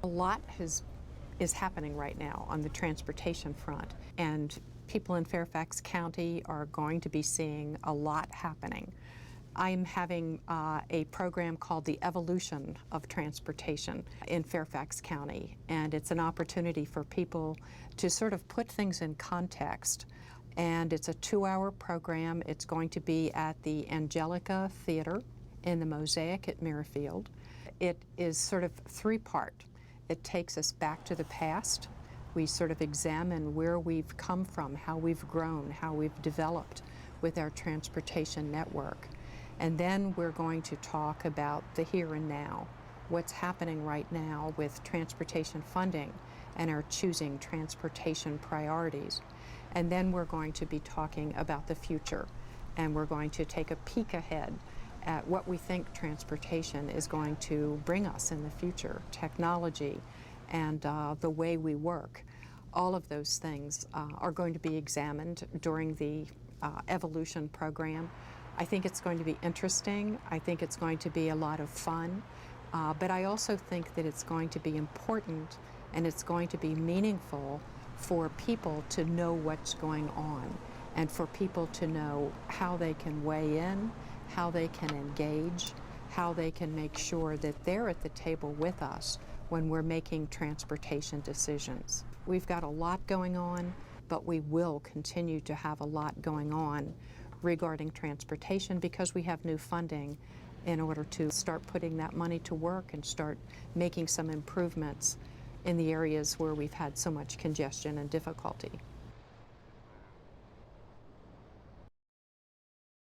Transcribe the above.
A lot is happening right now on the transportation front, and people in Fairfax County are going to be seeing a lot happening. I'm having a program called the Evolution of Transportation in Fairfax County, and it's an opportunity for people to sort of put things in context. And it's a 2-hour program. It's going to be at the Angelica Theater in the Mosaic at Merrifield. It is sort of 3-part. It takes us back to the past. We sort of examine where we've come from, how we've grown, how we've developed with our transportation network. And then we're going to talk about the here and now, what's happening right now with transportation funding and our choosing transportation priorities. And then we're going to be talking about the future, and we're going to take a peek ahead at what we think transportation is going to bring us in the future, technology and the way we work. All of those things are going to be examined during the Evolution program. I think it's going to be interesting. I think it's going to be a lot of fun. But I also think that it's going to be important and it's going to be meaningful for people to know what's going on and for people to know how they can weigh in, how they can engage, how they can make sure that they're at the table with us when we're making transportation decisions. We've got a lot going on, but we will continue to have a lot going on regarding transportation because we have new funding in order to start putting that money to work and start making some improvements in the areas where we've had so much congestion and difficulty.